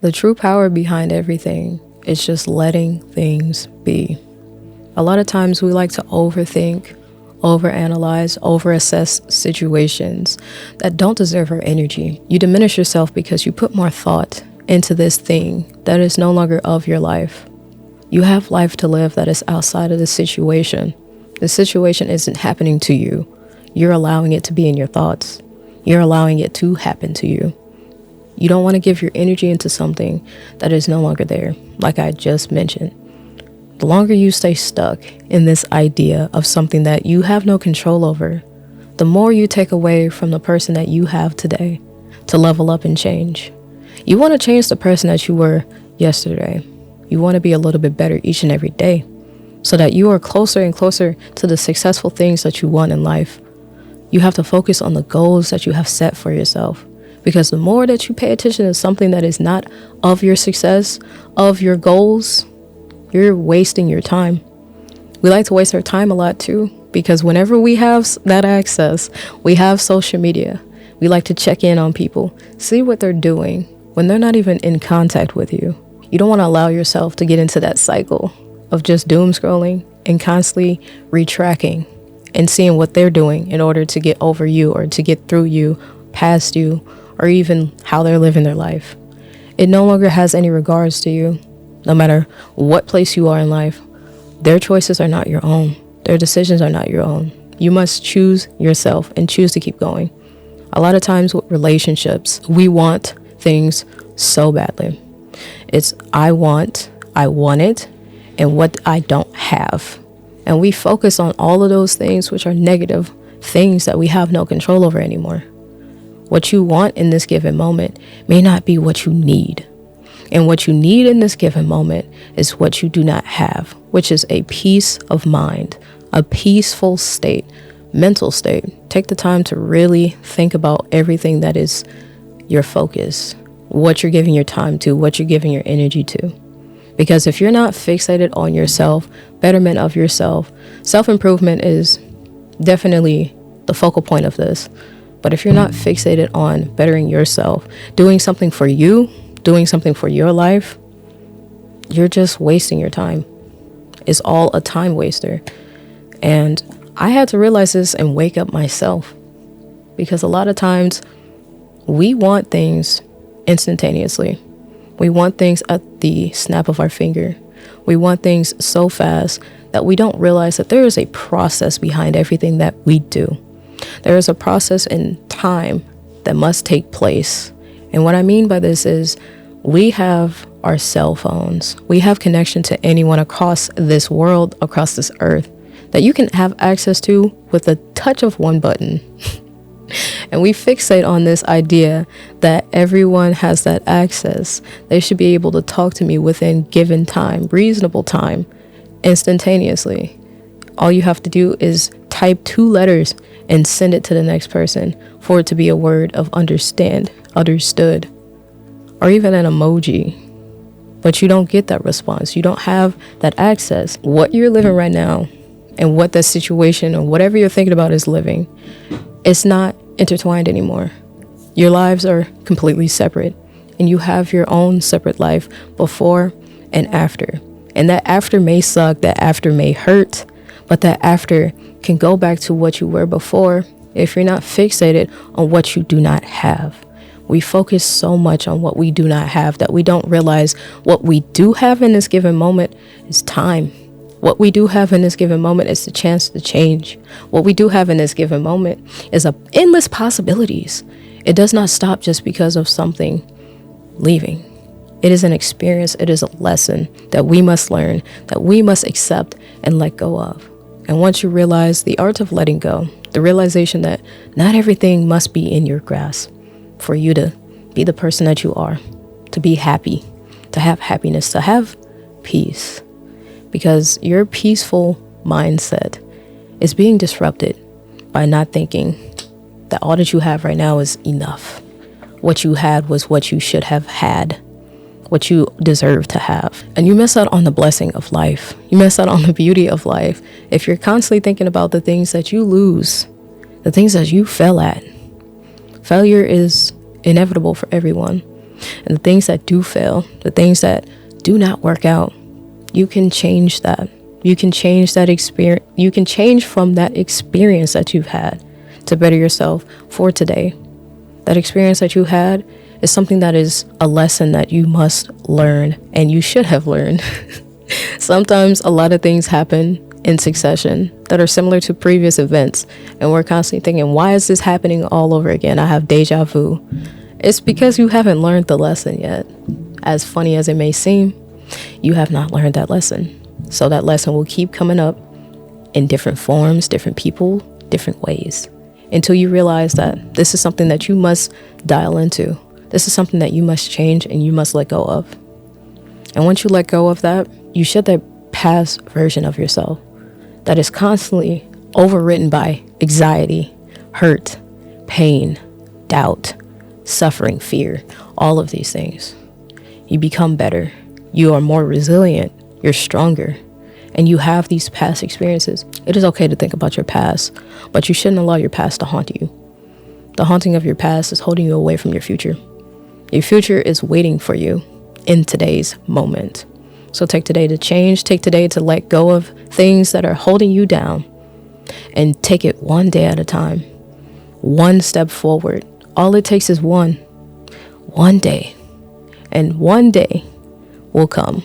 The true power behind everything is just letting things be. A lot of times we like to overthink, overanalyze, overassess situations that don't deserve our energy. You diminish yourself because you put more thought into this thing that is no longer of your life. You have life to live that is outside of the situation. The situation isn't happening to you. You're allowing it to be in your thoughts. You're allowing it to happen to you. You don't want to give your energy into something that is no longer there, like I just mentioned. The longer you stay stuck in this idea of something that you have no control over, the more you take away from the person that you have today to level up and change. You want to change the person that you were yesterday. You want to be a little bit better each and every day so that you are closer and closer to the successful things that you want in life. You have to focus on the goals that you have set for yourself. Because the more that you pay attention to something that is not of your success, of your goals, you're wasting your time. We like to waste our time a lot too, because whenever we have that access, we have social media. We like to check in on people, see what they're doing when they're not even in contact with you. You don't want to allow yourself to get into that cycle of just doom scrolling and constantly retracking and seeing what they're doing in order to get over you or to get through you, past you, or even how they're living their life. It no longer has any regards to you. No matter what place you are in life, their choices are not your own. Their decisions are not your own. You must choose yourself and choose to keep going. A lot of times with relationships, we want things so badly. It's I want it, and what I don't have. And we focus on all of those things which are negative things that we have no control over anymore. What you want in this given moment may not be what you need. And what you need in this given moment is what you do not have, which is a peace of mind, a peaceful state, mental state. Take the time to really think about everything that is your focus, what you're giving your time to, what you're giving your energy to. Because if you're not fixated on yourself, betterment of yourself, self-improvement is definitely the focal point of this. But if you're not fixated on bettering yourself, doing something for you, doing something for your life, you're just wasting your time. It's all a time waster. And I had to realize this and wake up myself. Because a lot of times we want things instantaneously. We want things at the snap of our finger. We want things so fast that we don't realize that there is a process behind everything that we do. There is a process in time that must take place. And what I mean by this is we have our cell phones. We have connection to anyone across this world, across this earth, that you can have access to with the touch of one button. And we fixate on this idea that everyone has that access. They should be able to talk to me within given time, reasonable time, instantaneously. All you have to do is type 2 letters and send it to the next person for it to be a word of understood, or even an emoji. But you don't get that response. You don't have that access. What you're living right now and what that situation or whatever you're thinking about is living, it's not intertwined anymore. Your lives are completely separate, and you have your own separate life before and after. And that after may suck, that after may hurt, but that after can go back to what you were before if you're not fixated on what you do not have. We focus so much on what we do not have that we don't realize what we do have in this given moment is time. What we do have in this given moment is the chance to change. What we do have in this given moment is endless possibilities. It does not stop just because of something leaving. It is an experience. It is a lesson that we must learn, that we must accept and let go of. And once you realize the art of letting go, the realization that not everything must be in your grasp for you to be the person that you are, to be happy, to have happiness, to have peace. Because your peaceful mindset is being disrupted by not thinking that all that you have right now is enough. What you had was what you should have had, what you deserve to have. And you miss out on the blessing of life. You miss out on the beauty of life if you're constantly thinking about the things that you lose, the things that you fail at. Failure is inevitable for everyone. And the things that do fail, the things that do not work out, you can change that. You can change that experience. You can change from that experience that you've had to better yourself for today. That experience that you had is something that is a lesson that you must learn, and you should have learned. Sometimes a lot of things happen in succession that are similar to previous events, and we're constantly thinking, why is this happening all over again? I have deja vu. It's because you haven't learned the lesson yet. As funny as it may seem, you have not learned that lesson. So that lesson will keep coming up in different forms, different people, different ways, until you realize that this is something that you must dial into. This is something that you must change and you must let go of. And once you let go of that, you shed that past version of yourself that is constantly overwritten by anxiety, hurt, pain, doubt, suffering, fear, all of these things. You become better. You are more resilient. You're stronger. And you have these past experiences. It is okay to think about your past, but you shouldn't allow your past to haunt you. The haunting of your past is holding you away from your future. Your future is waiting for you in today's moment. So take today to change, take today to let go of things that are holding you down, and take it one day at a time, one step forward. All it takes is one day, and one day will come.